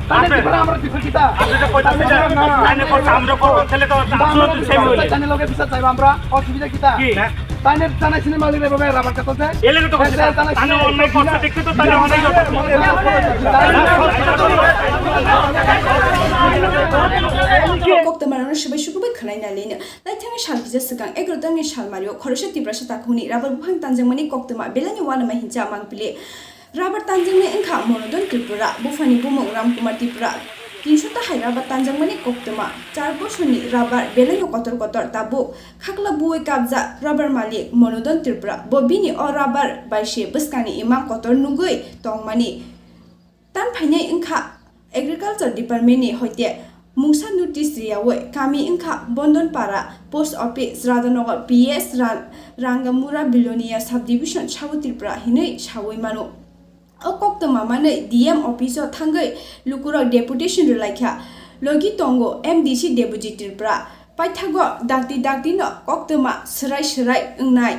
তাহলে কি করে আমরা দিছি কিতা আপনি তো কইতাছেন যে তাইনে করছে আমরা করব তাহলে তো আপনারা তো সেম হইলে তাইনে লগে বিচার চাইবা আমরা অসুবিধা কিতা কি তাইনে জানাইছিলেন মালিক রে বাবা রাবার কথা আছে এলে তো করছে তাইনে অন্যায় করছে দেখতে তো তাইনে অন্যায় Kokta marano shibai shukubai khanai na lena lai thang shal bija sakang egro tang shal mario khorosha tibrasha takhuni rabar buhang tanjang mani kokta ma belani wana ma hinja mang pile rabar tanjang ne engkha monodon tripura bufani bumong ram kumar tripura 300 ta hai rabar tanjang mani kokta ma 4 boshoni rabar belani kotor kotor tabu khakla buoi kabja rabar malik monodon tripura bobini o rabar baishe buskani imam kotor nugui tongmani tan phainai engkha agriculture department ni hoite Mungsa notice riawe kami ingka Bondon Para Post Office Radhanagar PS Rangamura Bilonia Subdivision Chawu Tripura hinai chawai mano okokta mamane DM office thangai lukura deputation relaikha logi tongo MDC deputy Tripura paithago dakti no koktama serai ngnai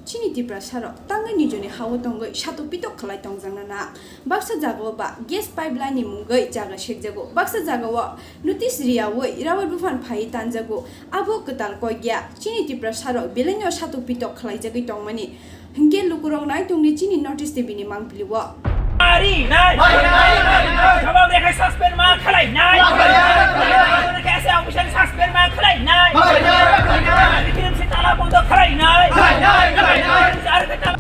Chini Tripura saro tangai nijoni hawo tongai shato pitok khlai tongjangna na baksa jago ba gas pipeline ni mungai jaga shekjago baksa jago wa notice riawe irawa bufan phai tanjago abo katal koigya Chini Tripura saro belenyo shato pitok khlai jagai tongmani hingke lukurong nai tongni chini notice tebini mangpiliwa Nai Jawab dekai suspend ma khalai nai Kaise official suspend ma khalai nai Dikirim si tala bondo khalai nai Jar kata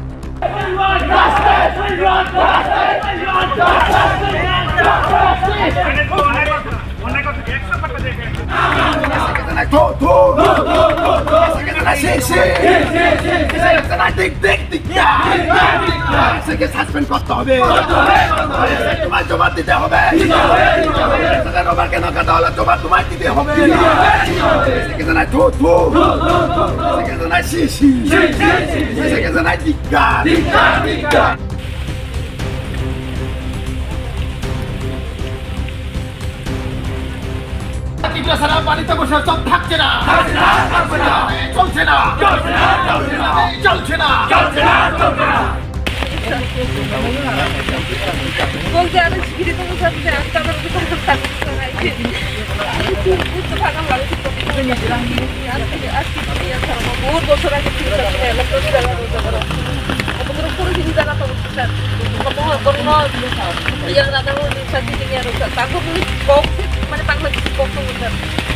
suspend করতে হবে তোমার জবাব দিতে হবে রোবারকে নৌকা তাহলে জবাব তোমার দিতে হবে সেখানে নাই সেখানে নাই শিশি সেখানে নাই দিক্কার সারা পানিতে বসে সব থাকছে না চলছে না বলতে আমি শিখিয়ে তোমার সাথে আসতে আমার কিছু থাকতে বুঝতে পারলাম বহুত বছর আগে yang datang sa titingnya rusak tako beli kok mana pang lagi kok rusak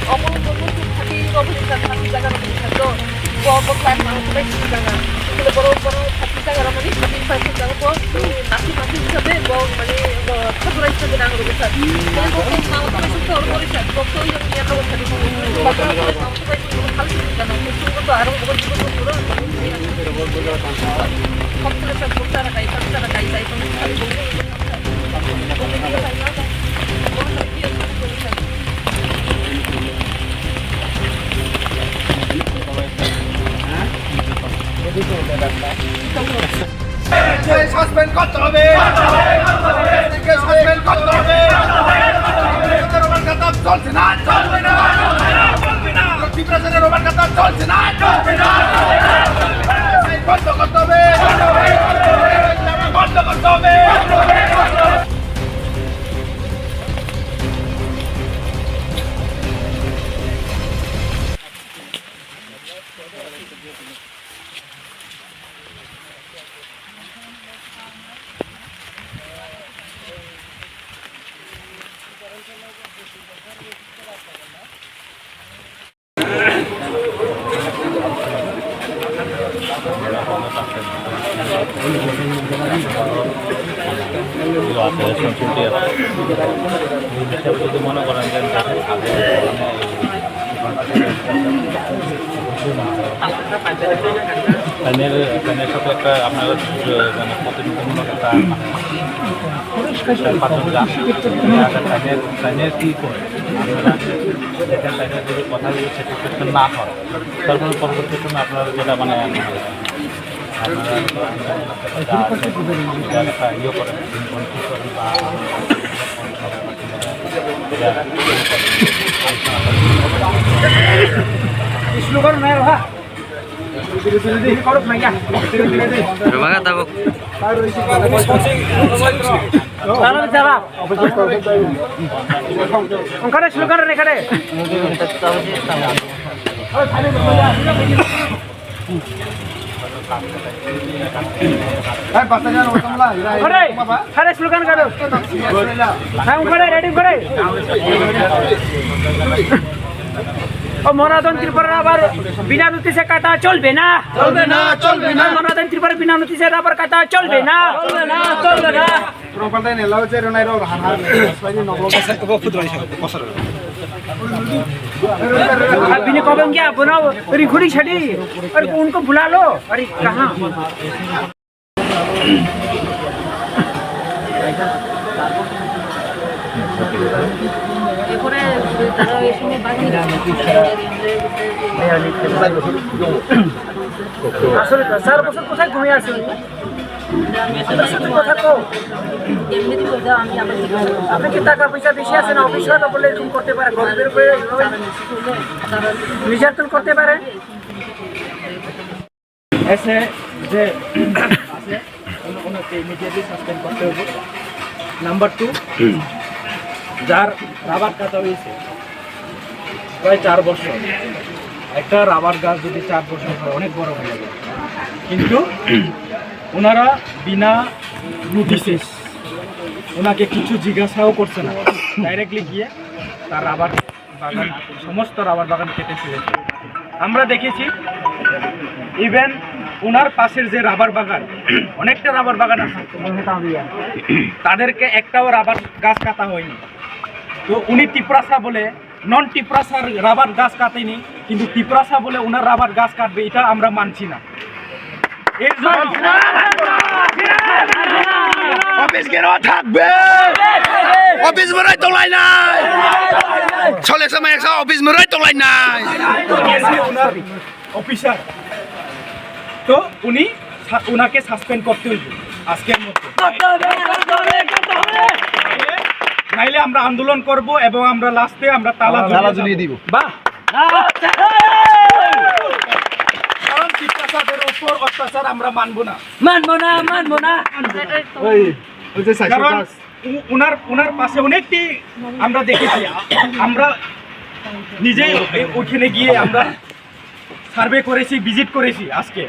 omong omong hati robin sa hati jaga robin sa to kok kan mau baik jaga kalau baru hati jaga robin hati pasti jaga kok nasi sabe kok mane khabar isa dengan robin sa kok mau terus to robin sa kok to yang dia robin sa bakal mau baik hal jaga itu to arong robin sa kok terus sa kok kai sa itu suspend করতে হবে suspend করতে হবে রোবার কাতাব চলছে না ত্রিপুরা রোবার কাতাব চলছে না বন্ধ করতে হবে বন্ধ করতে হবে যদি মনে করেন যে ফ্যানের সাথে একটা আপনার মানে প্রতিনিধিমূলক একটা ফ্যানের কী করে আপনারা যদি কথা যদি স্যাটিসফ্যাকশন না হয় তারপরে পরবর্তী সময় আপনারা যেটা মানে আপনারা ইয়ে করেন বা স্লোগান নাই রহা Rumah kata, Bu. ওখানে শুরু করেন এখানে স্লোগান করো হ্যাঁ ওখানে রেডি করে ও মনাদন ত্রিপুরা আবার বিনা নোটিশে কাটা চলবে না মনাদন ত্রিপুরা বিনা নোটিশে আবার কাটা চলবে না बिनी कब क्या बनाओ अरे घुड़ी छड़ी अरे उनको बुला लो अरे कहाँ আসলে 4 বছর কোথায় ঘুমিয়ে আসে কথা কো এমনিতে কথা আমি আপনি কি টাকা পয়সা বেশি আছে না অফিসে তো বলে এরকম করতে পারে গরিবের উপরে নির্যাতন করতে পারে এসে যে আছে ওনাকে ইমিডিয়েটলি সাসপেন্ড করতে হবে নাম্বার 2 যার রাবার কাটা হয়েছে প্রায় 4 বছর একটা রাবার গাছ যদি 4 বছর হয় অনেক বড় হয়ে যাবে কিন্তু ওনারা বিনা নোটিশে ওনাকে কিছু জিজ্ঞাসাও করছে না ডাইরেক্টলি গিয়ে তার রাবার বাগান সমস্ত রাবার বাগান কেটে ফেলেছে আমরা দেখেছি ইভেন ওনার পাশের যে রাবার বাগান অনেকটা রাবার বাগান আছে তাদেরকে একটাও রাবার গাছ কাটা হয়নি তো উনি টিপ্রাসা বলে নন টিপ্রাসার রাবার গাছ কাটেনি কিন্তু টিপ্রাসা বলে ওনার রাবার গাছ কাটবে এটা আমরা মানছি না অফিস কেন থাকবে অফিস মরাই তোলাই নাই চলে সময় একশো অফিস মরাই তোলাই নাই অফিসার তো উনি ওনাকে সাসপেন্ড করতে হইবে আজকের মধ্যে নাইলে আমরা আন্দোলন করব এবং আমরা লাস্টে আমরা তালা ঝুলিয়ে দিব বাহ টিপ্রাসাদের উপর অত্যাচার আমরা মানবো না কারণ উনার পাশে অনেকটি আমরা দেখেছি আমরা নিজেই ওইখানে গিয়ে আমরা সার্ভে করেছি ভিজিট করেছি আজকে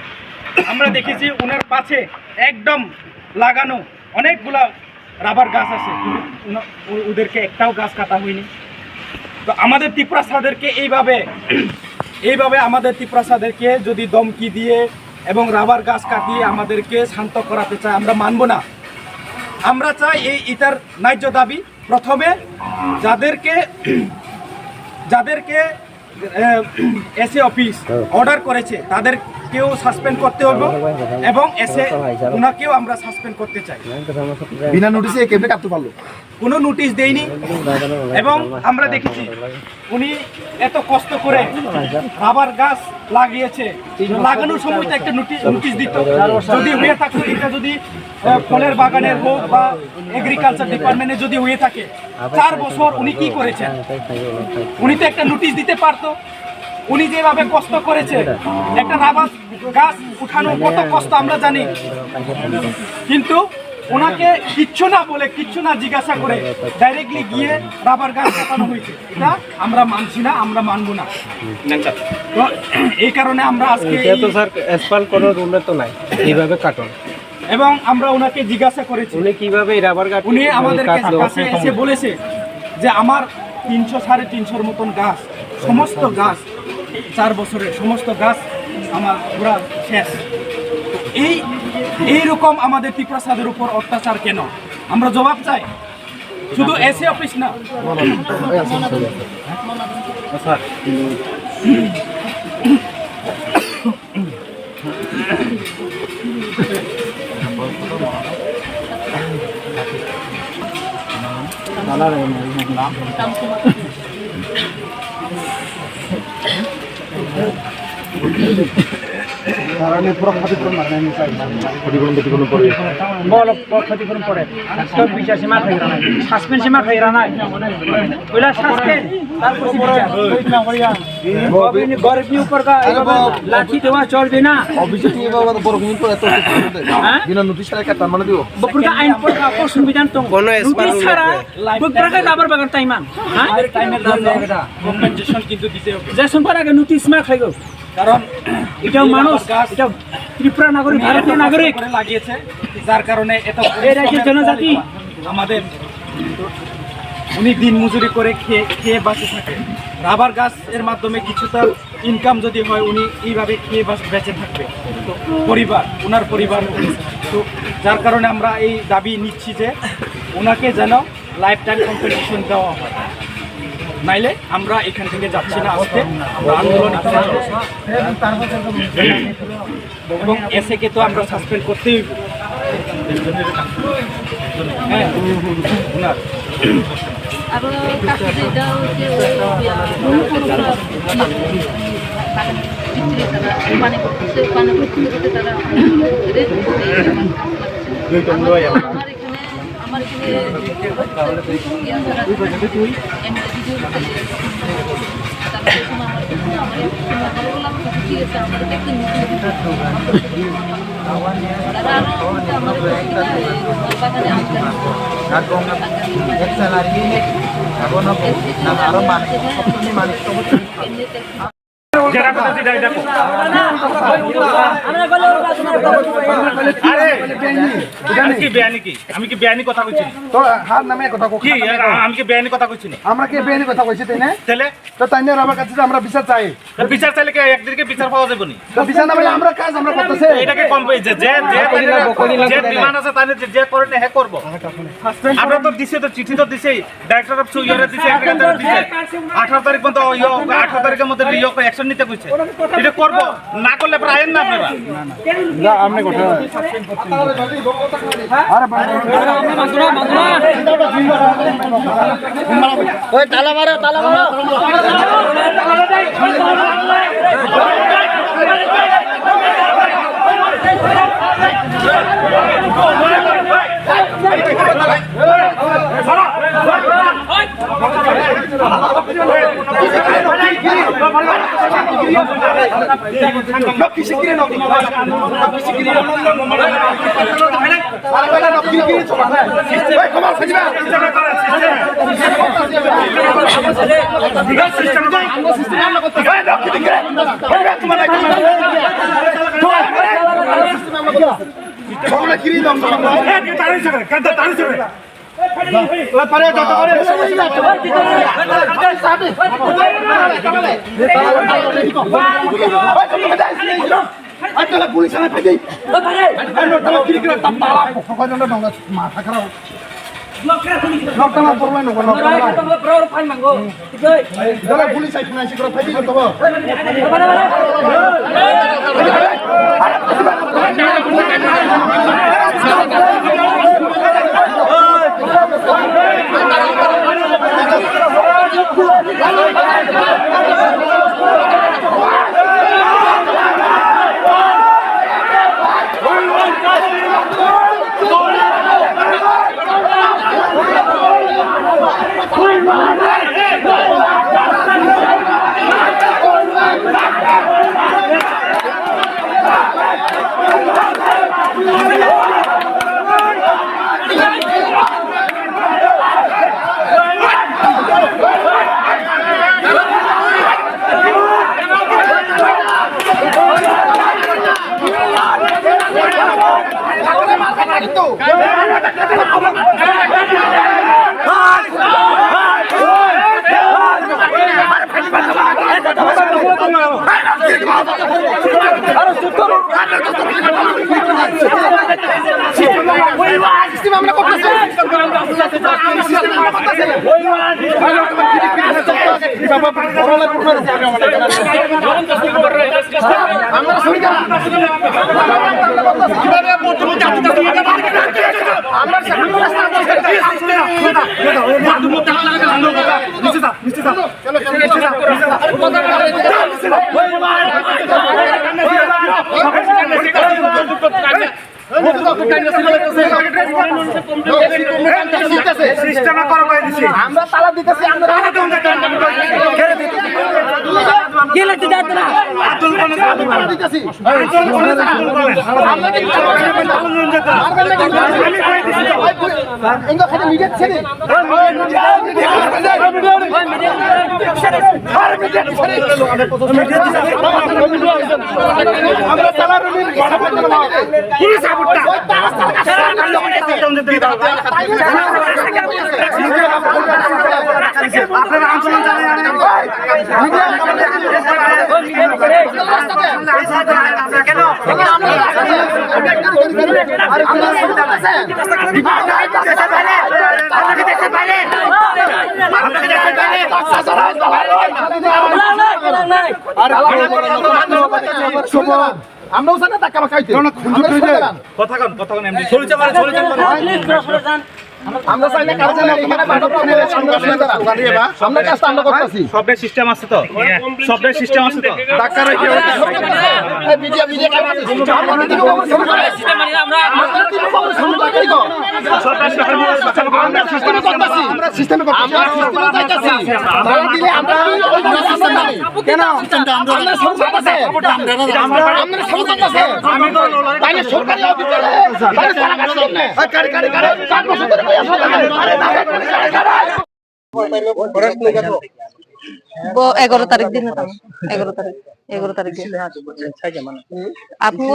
আমরা দেখেছি উনার পাশে একদম লাগানো অনেকগুলা রাবার গাছ আছে কিন্তু ওদেরকে একটাও গাছ কাটা হয়নি তো আমাদের টিপ্রাসাদেরকে এইভাবে আমাদের টিপ্রাসাদেরকে যদি দমকি দিয়ে এবং রাবার গাছ কাটিয়ে আমাদেরকে শান্ত করাতে চায় আমরা মানব না আমরা চাই এটার ন্যায্য দাবি প্রথমে যাদেরকে এসএ অফিস অর্ডার করেছে তাদেরকেও সাসপেন্ড করতে হবে এবং এসএ ওনাকেও আমরা সাসপেন্ড করতে চাই বিনা নোটিশে কেমনে কাটতে পারলো কোনো নোটিশ দেয়নি এবং আমরা দেখেছি উনি এত কষ্ট করে রাবার গাছ লাগিয়েছে লাগানোর সময়টা একটা নোটিশ দিত যদি হয়ে থাকতো এটা যদি ফলের বাগানের হোক বা এগ্রিকালচার ডিপার্টমেন্টে যদি হয়ে থাকে 4 বছর উনি কি করেছেন উনি তো একটা নোটিশ দিতে পারতো উনি যেভাবে কষ্ট করেছে একটা রাবার গাছ উঠানো কত কষ্ট আমরা জানি কিন্তু ওনাকে কিচ্ছু না বলে কিচ্ছু না জিজ্ঞাসা করে ডাইরেক্টলি গিয়ে রাবার গাছ কাটানো হয়েছে এটা আমরা মানছি না আমরা মানবো না তো এই কারণে আমরা আজকে কোনো রুলে তো নাই এইভাবে কাটন এবং আমরা ওনাকে জিজ্ঞাসা করেছি উনি কিভাবে রাবার গাছ উনি আমাদের কাছে এসে বলেছে যে আমার 300-350 মতন গাছ সমস্ত গাছ 4 বছরের সমস্ত গাছ আমার পুরা শেষ এইরকম আমাদের টিপ্রাসাদের উপর অত্যাচার কেন আমরা জবাব চাই শুধু এসএ অফিস না বল ক্ষতিপূরণ পড়ে সব বিচার সীমা খাই না সাসপেন্ড সীমা খাই না ওইলা সাসপেন্ড তারপর গরিবী উপর का লাঠি দেওয়া চলবে না অফিসে তুমি বাবা বড় কিন্তু এত বিনা নোটিশ ছাড়া কাটা মানে দিও বকুরকা আইন পর का সংবিধান তো কোনো স্মার্ট নোটিশ ছাড়া বকুরকা রাবার বাগান টাইমান হ্যাঁ টাইমের দাম লাগা কম্পেনসেশন কিন্তু দিতে হবে যেসন পর আগে নোটিশ মা খাইগো কারণ এটাও মানুষ এটা ত্রিপুরা নাগরিক ভারতীয় নাগরিক লাগিয়েছে যার কারণে এত এই রাজ্যের জনজাতি আমাদের উনি দিন মজুরি করে খেয়ে বাঁচে থাকে রাবার গাছ এর মাধ্যমে কিছুটা ইনকাম যদি হয় উনি এইভাবে খেয়ে বেঁচে থাকবে তো ওনার পরিবার তো যার কারণে আমরা এই দাবি নিচ্ছি যে ওনাকে যেন লাইফ টাইম কম্পেনসেশন দেওয়া হয় নাইলে আমরা এখান থেকে যাচ্ছি না আজকে আমরা আন্দোলন এবং এসএকে তো আমরা সাসপেন্ড করতেই হ্যাঁ ওনার আরো কাছে যেটা হচ্ছে পানি করতেছে পানি করতে তারা আমার এখানে আমি কি বেআইনি কথা কইছি তো হার নামে কথা কি আমি কি বেআইনি কথা কইছি আমরা কি বেআইনি কথা কইছি তাই না তাহলে তো তাই না আমার কাছে আমরা বিচার চাই বিচার চাইলে কি একদিকে বিচার পাওয়া যাবে নি তো বিচার না পেলে আমরা কাজ আমরা করতেছে এটাকে কম যে ডিমান্ড আছে তাহলে যে করে হে করব আমরা তো দিছি তো চিঠি তো দিছি ডাইরেক্টর অফ সুইয়ারে দিছি এগ্রিকালচার দিছি 18 তারিখ পর্যন্ত 18 তারিখের মধ্যে অ্যাকশন নিতে কইছে এটা করব না করলে পরে আইন না আপনারা না আমনে কথা আরে ওই তালা মারো পুলিশ মাথা খারাপ পুলিশ আমরা সিস্টেমে করো কই দিছি আমরা তালা দিতেছি আমরা গেলে তো যাত না আতুল কোন তালা দিতেছি আতুল কোন আমরা কি আমি কই দিছি ইংগো খালি মিডিয়া ছেড়ে আমরা তালা রুমির পুলিশ আবুটা আপনারা আন্দোলন আমরাও জানা টাকা খাইতে কথা কোন এমনি চলছে আমরা চাইলে কারো জন্য এখানে বাধা প্রদান আমরা কাজটা আমরা করতেছি সবের সিস্টেম আছে তো সবের সিস্টেম আছে তো টাকা রাখি মিডিয়া মিডিয়া কাজ আমরা সিস্টেমে করতেছি আমরা দিলে আমরা কেন আমরা সংসদ আছে আমরা সংসদ আছে আমি তো তাইলে সরকারি অফিসারে তাইলে সরকারি সামনে কারি কারি কারি 4 বছর ধরে वो 11 तारीख दिन था 11 तारीख दिन आपको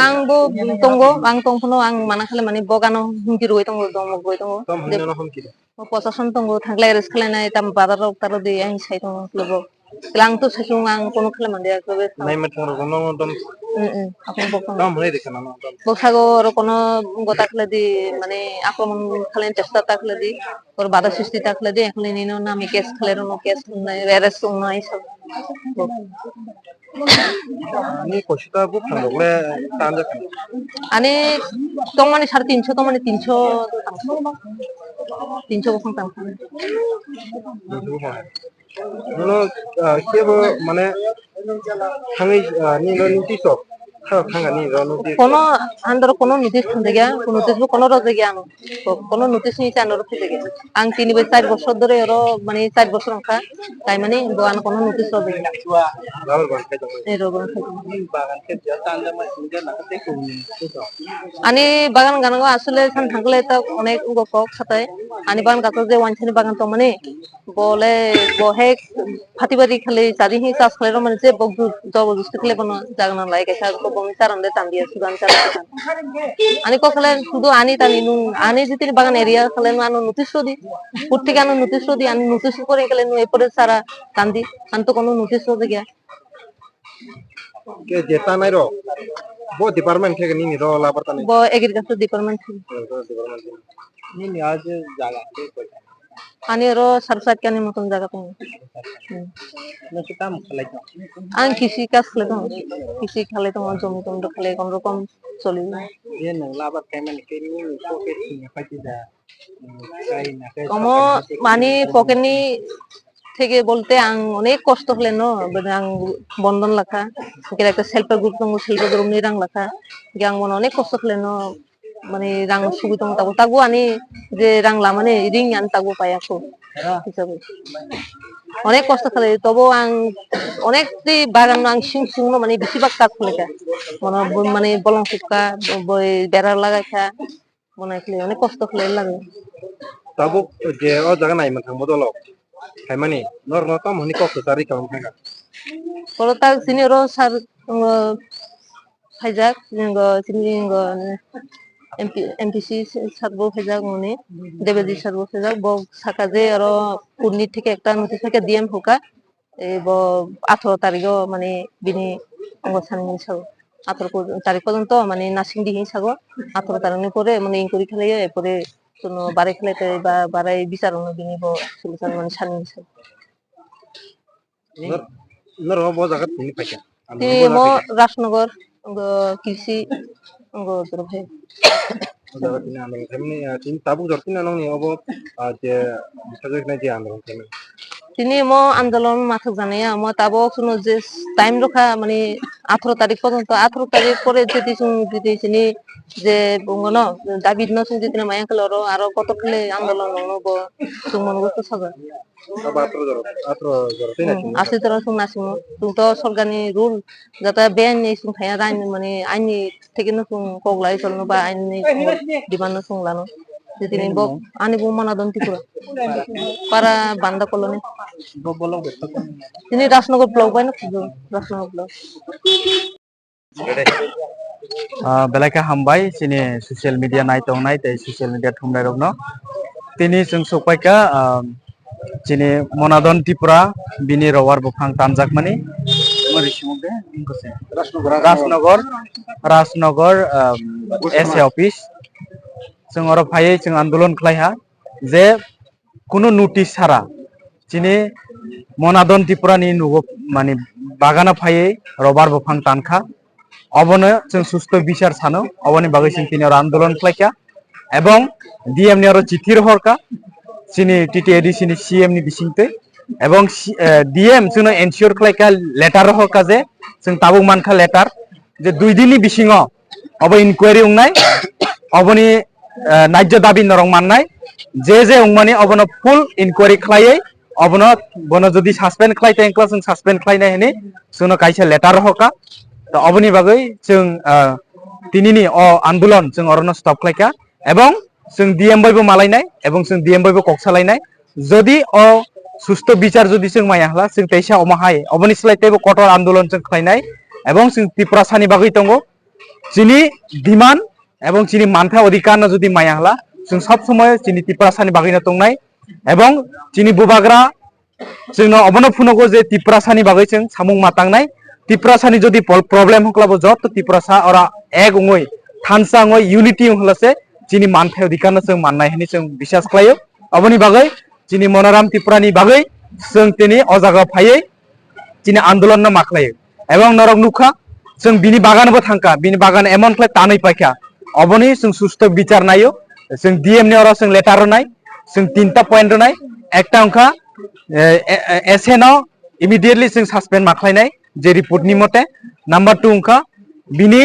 आंग बो तंगो आंग तंगनो आंग माना खाले माने बगानो हुंकी रोय तंगो दम गय तंगो प्रशासन तंगो थांगलाय रेस खालायनाय ताम बाजार तारो दे आं साइ तंगो लोगो लांग तो सासुं आं कोनो खाले मानदिया कबे नाय मेथंग रोनो दम आपन बकन दम होय देखना ना बसागो रो कोनो गता खाले दि माने आक्रमण खाले चेष्टा ताखले दि और बाधा सृष्टि ताखले दि एखले निनो नामे केस खाले रो केस अरेस्ट नाय सब ni koshita bu khangole tanja आणि तमाने 350 तमाने 300 बखं ताम no kebo mane thangai ni no notice খাঙ্গানি রনতি কোনো আন্দর কোনো নোটিশ থাকতে গিয়া কোনো নোটিশ কোনো রতে গিয়া কোনো নোটিশ নিতে আন্দর থেকে গিয়া আং 4 বছর ধরে এর মানে 4 বছর রাখা তাই মানে দোয়ান কোনো নোটিশ রতে গিয়া এই রোগন বাগান কে যত আন্দর সিঙ্গা নাতে কোনি আনি বাগান গানগো আসলে সান থাকলে তা অনেক গক খাতায় আনি বাগান গাছ যে ওয়ানছানি বাগান তো মানে বলে বহে ফাটিবাড়ি খালি চারি হি চাষ খালে মানে যে বক জবরদস্তি খালে কোনো জাগনা লাগে গেছে বমিতার আন্দে তান্দিয়া সুগান চারা আনি ko খালে শুধু আনি তানি নু আনি জিতি বাগান এরিয়া খালে আনো নোটিশ দি প্রত্যেক আনো নোটিশ দি আনি নোটিশ করে গেলে নু এপরে সারা তান্দি আনতো কোনো নোটিশ দি গিয়া কে যেতা নাই র বো ডিপার্টমেন্ট থেকে নি র লাবার তানি বো এগ্রিকালচার ডিপার্টমেন্ট নি আজ জায়গা आणि रो सरसाट के मतन जगह पे आं किसी का खले तो किसी खाले तो जमी तुम तो खाले कोन रकम चली ये नंगला बात केमन के नी पॉकेट नि फाटी दा কাই না কমো মানে পকেটনি থেকে বলতে আং অনেক কষ্ট হলে ন আং বন্ধন লেখা সেটা একটা সেলফ গ্রুপ তঙ্গ সেলফ গ্রুপ নি রাং লেখা গাং মন অনেক কষ্ট হলে ন মানে রাং সুবিধা তাগো তাগো আনি যে রাংলা মানে রিং আন তাগো পায়াকো হিসাবে অনেক কষ্ট করে তবু আং অনেক বাগান আং সিং সিং মানে বেশিরভাগ কাজ করে মানে বলং ফুকা বেড়া লাগাইছা বনাইলে অনেক কষ্ট করে লাগে তাবো যে ও জায়গা নাই মাথাং বদল খাইমানি নর নতম হনি কষ্ট তারি কাম থাকা পরতা সিনিয়র স্যার ফাইজাক সিনিয়র এমপিসি সার্বো ফেজাক মনে দেবেদি সার্বো ফেজাক ব সাকাজে আর কুর্নি থেকে একটা নোটিশ থেকে ডিএম হোকা এই ব 18 তারিখ মানে বিনি অঙ্গসানি সাগো 18 তারিখ পর্যন্ত মানে নাসিং দিহি সাগো 18 তারিখ পরে মানে ইনকোয়ারি খেলে এরপরে কোনো বারে খেলাতে বা বারাই বিচারণ বিনি ব সলিউশন মানে সানি সাগো নর ব জায়গা তিনি পাইকা মো রাজনগর কৃষি অঙ্গ ভাই জায়গা তিনি আন্দোলন তেমনি তিনি তাবু জর্তিন নং নি অব যে বিশেষ না যে আন্দোলন তেমনি তিনি মো আন্দোলন মাথক জানাইয়া মো তাবো শুনো যে টাইম রখা মানে 18 তারিখ পর্যন্ত 18 তারিখ পরে যদি তিনি যে বঙ্গন দাবি ন সুং যদি মায়া কলর আর কত কলে আন্দোলন নব সুং মনগো সাগা আসি তরা সুং নাসিং সুং তো সরকারনি রুল যাতে বেন নি সুং থায়া রাইন মানে আইনি থেকে ন সুং কগলাই চলনো বা আইনি demand সুং লানো jadi ni bok ani bu mana don tipura para banda koloni ini Rasnogor blog ba na Rasnogor blog बेलायका हामबाय सिनि ससियेल मिडिया नायतंनाय ते ससियेल मिडिया थुमनाय रगनो तिनि जों सपायका सिनि मनादन त्रिपुरा बिनि रवार बफां तानजाकमानि मरिसिमुबे इंकसे राजनगर एसए ऑफिस जों अर फायै जों आन्दोलन खालायहा जे कुनु नोटिस सारा सिनि मनादन त्रिपुरानि नुगो माने बागाना फायै रबार बफां तानखा अबनो जों सुस्थ बिचार सानो अबनि बागै जों तिनि आन्दोलन खालायखा एवं डीएम नि आरो चिठिर हरका सिनि टीटीएडी सिनि सीएम नि बिसिंते एवं डीएम जोंनो एनश्योर खालायखा लेटार हरका जे जों ताबुक मानखा लेटार जे 2 दिननि बिसिङाव अब इनक्वायरि उंनाय अबनि नायज दाबि नरं माननाय जे उंमानि अबनो फुल इनक्वायरि खालायै अबनो बनो जदि सस्पेंड खालायते क्लास जों सस्पेंड खालायनाय हनि जोंनो कायसे लेटार हरका तो अबनि बागै जों तिनिनि आन्दोलन जों अरनो स्टप खालायखा एवं जों डीएम बायबो मालायनाय एवं जों डीएम बायबो कक्सालायनाय जदि सुस्थ बिचार जदि जों मायाहला जों तैसा अमाहाय अबनि स्लाइतेबो कठोर आन्दोलन जों खालायनाय एवं जों त्रिपुरा सानि बागै दंगो जिनि डिमान्ड एवं जिनि मानथा अधिकार न जदि मायाहला जों सब समय जिनि त्रिपुरा सानि बागैनो दंनाय एवं जिनि बुबाग्रा जोंनो अबनो फुनगो जे त्रिपुरा सानि बागै जों सामुं मातांनाय त्रिपुरा सानि जदि प्रब्लेम हक्लाबो जत त्रिपुरा सा और एक उंगै थानसा उंगै यूनिटी हलासे जिनि मानथा अधिकार न जों माननाय हनि जों विश्वास खालायो अबनि बागै जिनि मनोराम त्रिपुरानि बागै जों तिनि अजागा फायै जिनि आन्दोलन न माखलायो एवं नरक नुखा जों बिनि बागानबो थांका बिनि बागान एमन फ्लाय तानै पाइखा अबनि जों सुस्थ बिचार नायो जों डीएम नि और जों लेटार नाय जों 3टा पॉइंट नाय एकटा अंखा एसएन इमिडिएटली जों सस्पेंड माखलायनाय जे रिपोर्ट नि मते नंबर 2 अंखा बिनि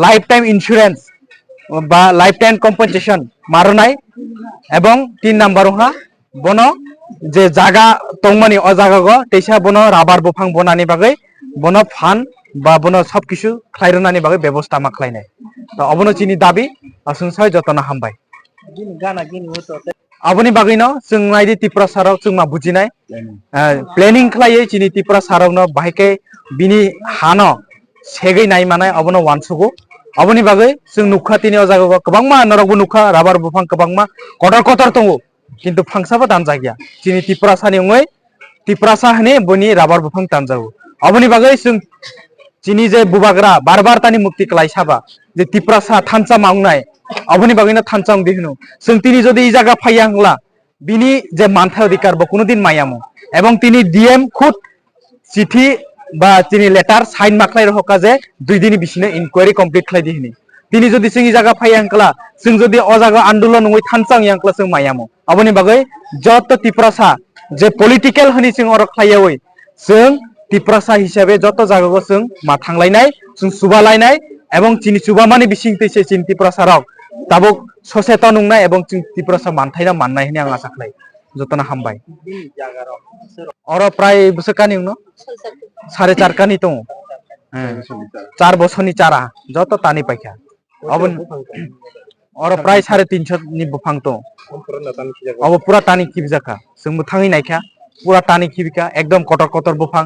लाइफ टाइम इंश्योरेंस बा लाइफ टाइम कम्पेनसेशन मारनाय एवं 3 नंबर अंखा बनो जे जागा तंमानि अ जागागो तैसा बनो राबार बफां बनानि बागै बनो फान बा बनो सब किछु खायरनानि बागै व्यवस्था माखलायनाय तो अबनो चिनि दाबि जों सय जतन हामबाय अबनि बागैनो जों नायदि त्रिपुरा साराव जों मा बुजिनाय प्लेनिंग खालायै चिनि त्रिपुरा सारावनो बाहायके बिनि हानो सेगै नाय मानाय अबनो वानसुगो अबनि बागै जों नुखा तिनि अ जागागो गोबांमा नरगबो नुखा राबार बफां गोबांमा कटर दंगो किन्तु फांसाबो दानजागिया चिनि त्रिपुरा सानि उंगै त्रिपुरा सा हने बनि राबार बफां दानजागो अबनि बागै जों चिनि जे बुबाग्रा बार तानि मुक्ति कलाई साबा जे त्रिपुरा सा थानसा मावनाय अबनि बागैनो थानसा दिहनु जों तिनि जदि इ जागा फाया हंला बिनि जे मानथा अधिकार बा कोनो दिन मायामो एवं तिनि डीएम खुद चिठी बा तिनि लेटार साइन माखलाय रहका जे 2 दिननि बिसिनो इनक्वायरि कमप्लीट खालाय दिहनि तिनि जदि जों इ जागा फाया हंला जों जदि अ जागा आन्दोलन नङै थानसा यांक्ला जों मायामो अबनि बागै जत त्रिपुरा सा जे पॉलिटिकल हनि जों अर खालायै जों त्रिपुरा सा हिसाबै जत जागागो जों मा थांलायनाय जों सुबालायनाय एवं चिनि सुबामानि बिसिं तैसे चिनि त्रिपुरा साराव ताबो सचेतन नंनाय एवं त्रिपुरा सा मानथायना माननाय हनि आं आशा खालाय जतना हामबाय और प्राय बसकानि उनो 4.5 कानि दं 4 बछरनि चारा जत तानि पाइखा अबन और प्राय 350 नि बफां दं अब पूरा तानि खिबजाखा जों मुथाङै नायखा पूरा तानि खिबिका एकदम कटर बफां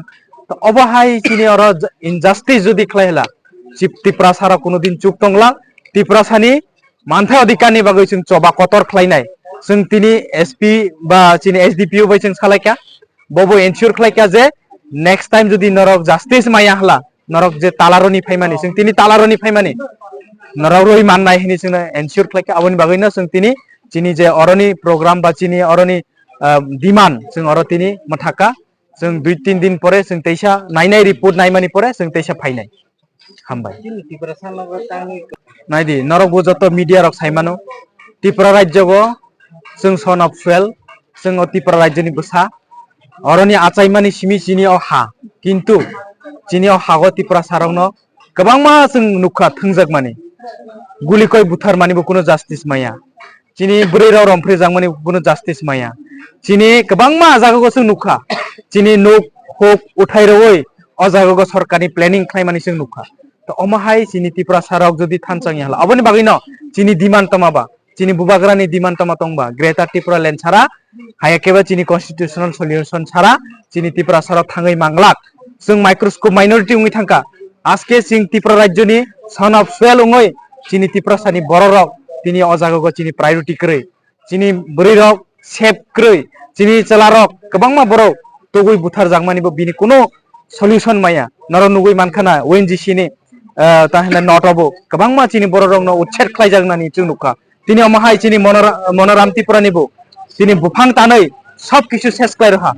तो अबहाय चिनि और इनजास्टिस जदि खालायला त्रिपुरा सारा कोनो दिन चुप दंला त्रिपुरा सानि मानथा अधिकारनि बागै जों चबा कटर खालायनाय जों तिनि एसपी बा चिनि एसडीपीओ बाय जों सालायखा बबो एनश्योर खालायखा जे नेक्स्ट टाइम जदि नरक जास्टिस माया हला नरक जे तालारनि फायमानि जों तिनि तालारनि फायमानि नरक रहि माननाय हनि जों एनश्योर खालायखा अबनि बागैनो जों तिनि चिनि जे अरनि प्रोग्राम बा चिनि अरनि डिमान्ड जों अर तिनि मथाका जों 2-3 दिन परे जों तैसा नायनाय रिपोर्ट नायमानि परे जों तैसा फायनाय हामबाय नायदि नरक जत मीडिया रक साइमानो त्रिपुरा राज्य गो जों सन अफ 12 जों त्रिपुरा राज्यनि बसा अरनि आचाइमानि सिमि चिनि हा किन्तु चिनि हागो त्रिपुरा सारंनो गोबांमा जों नुखा थोंजोग माने गुलिखय बुथार मानिबो कुनो जास्टिस माया चिनि ब्रै राव रमफ्रे जांमानि कुनो जास्टिस माया चिनि गोबांमा जागाखौ जों नुखा चिनि नुक हुक उठाइ रवै अजागो सरकारनि प्लेनिं खालामनानै जों नुखा तो अमाहाय चिनि त्रिपुरा सारक जुदि थानसाङि हाला अबनि बागैनो चिनि डिमान्ड तमाबा चिनि बुबाग्रानि डिमान्ड तमा तंबा ग्रेटर त्रिपुरा लैंड सारा हायाकेबा चिनि कन्स्टिट्यूशनल सल्यूशन सारा चिनि त्रिपुरा सारक थाङै मांगलाक जों माइक्रोस्कोप माइनरिटी उङै थांखा आजके सिं त्रिपुरा राज्यनि सन अफ सुवेल उङै चिनि त्रिपुरा सानि बर' रक तिनि अजागो चिनि प्रायोरिटी करै चिनि ब्रै रक सेफ करै चिनि चला रक गोबांमा बर' तगै बुथार जांमानिबो बिनि कोनो सल्यूशन माया नर नुगै मानखाना ओएनजीसी नि ताहना नटआबो गोबांमा चिनि बर' रकनो उच्छेद खालायजागनानि जों नुखा तिनि अमाहाय चिनि मनोराम त्रिपुरानिबो चिनि बुफां तानै सब किछु सेस खालाय रहा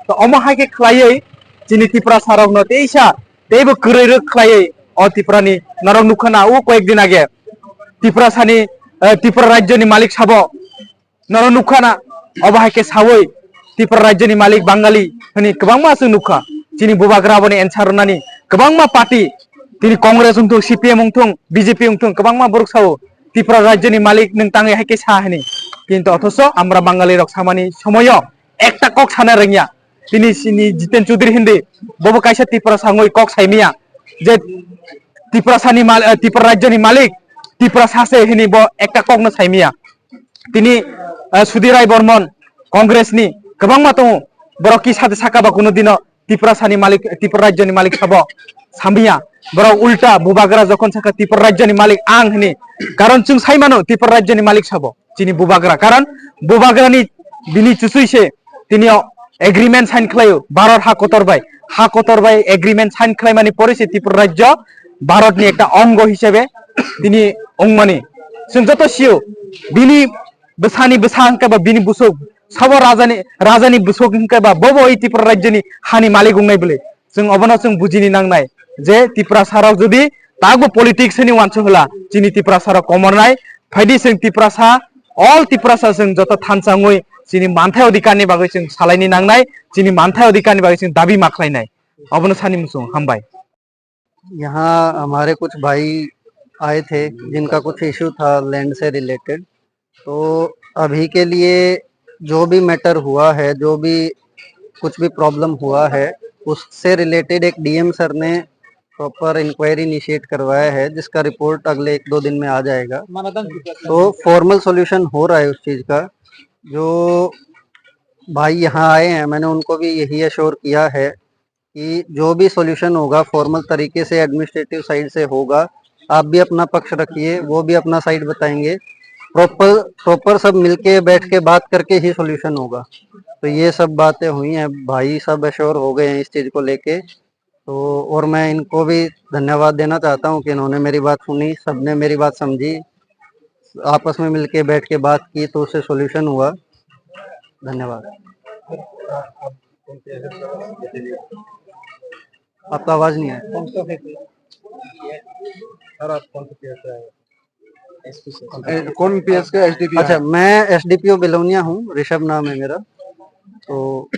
तो अमाहाय के खलायै चिनि त्रिपुरा सारकनो तेइसा तेबो गोरै रोख खलायै अ त्रिपुरानि नर नुखाना ओ कयेक दिन आगे त्रिपुरा सानि त्रिपुरा राज्यनि मालिक साबो नर नुखाना अबाहाय के सावै त्रिपुरा राज्यनि मालिक बांगाली हनि गोबांमा जों नुखा चिनि बुबाग्राबोनि एन्सार होननानै गोबांमा पार्टी तिनि कांग्रेस उंथुं सीपीएम उंथुं बीजेपी उंथुं गोबांमा बरक सावो त्रिपुरा राज्यनि मालिक नों ताङै हायके साहनि किन्तु अथच आमरा बांगाली रक सामानि समय एकटा कक साना रोङिया तिनि सिनि जितेन चौधरी हिंदी बबो कायसा त्रिपुरा सांगै कक साइमिया जे त्रिपुरा सानि त्रिपुरा राज्यनि मालिक त्रिपुरा सासे हिनि ब एकटा ककनो साइमिया तिनि सुधीराय बर्मन कांग्रेसनि गोबांमा दङ बरकी साथे साकाबा कुनो दिनो त्रिपुरा सानि मालिक त्रिपुरा राज्यनि मालिक साबो सामिया बर उल्टा बुबाग्रा जखन साका त्रिपुरा राज्यनि मालिक आं हनि कारण जों साइमानो त्रिपुरा राज्यनि मालिक साबो चिनि बुबाग्रा कारण बुबाग्रानि बिनि चुसुइसे तिनि एग्रीमेंट साइन खालायो भारत हा कतरबाय एग्रीमेंट साइन खालायमानि परिसे त्रिपुरा राज्य भारतनि एकटा अंग हिसाबै तिनि अंगमानि जों जत सियो बिनि बसानि बसा हंकाबा बिनि बुसुक सब राजानि बुसुक हंकाबा बबो त्रिपुरा राज्यनि हानि मालिक उंनाय बोले जों अबनो जों बुजिनि नांनाय जे त्रिपुरा साराव जुदि तागो पॉलिटिक्स नि वानस होला चिनि त्रिपुरा साराव कमरनाय फाइदि जों त्रिपुरा सा ऑल त्रिपुरा सा जों जत थानसाङै चिनि मानथाय अधिकारनि बागै जों सालायनि नांनाय चिनि मानथाय अधिकारनि बागै जों दाबी माख्लायनाय अबनो सानि मुसुं हामबाय। यहाँ हमारे कुछ भाई आए थे जिनका कुछ इशू था लैंड से रिलेटेड, तो अभी के लिए जो भी मैटर हुआ है, जो भी कुछ भी प्रॉब्लम हुआ है, उससे रिलेटेड एक डीएम सर ने प्रॉपर इंक्वायरी इनिशिएट करवाया है, जिसका रिपोर्ट अगले 1-2 दिन में आ जाएगा। तो फॉर्मल सॉल्यूशन हो रहा है उस चीज़ का। जो भाई यहाँ आए हैं, मैंने उनको भी यही अश्योर किया है कि जो भी सॉल्यूशन होगा फॉर्मल तरीके से एडमिनिस्ट्रेटिव साइड से होगा। आप भी अपना पक्ष रखिए, वो भी अपना साइड बताएंगे, प्रॉपर सब मिलके बैठ के बात करके ही सॉल्यूशन होगा। तो ये सब बातें हुई हैं, भाई सब अश्योर हो गए हैं इस चीज़ को लेके। तो और मैं इनको भी धन्यवाद देना चाहता हूँ कि इन्होंने मेरी बात सुनी, सबने मेरी बात समझी, आपस में मिलके बैठ के बात की तो उससे सॉल्यूशन हुआ। धन्यवाद। आपका आवाज नहीं है। कौन पीएस का एसडीपी? अच्छा, मैं एसडीपीओ बिलोनिया हूँ, ऋषभ नाम है मेरा। तो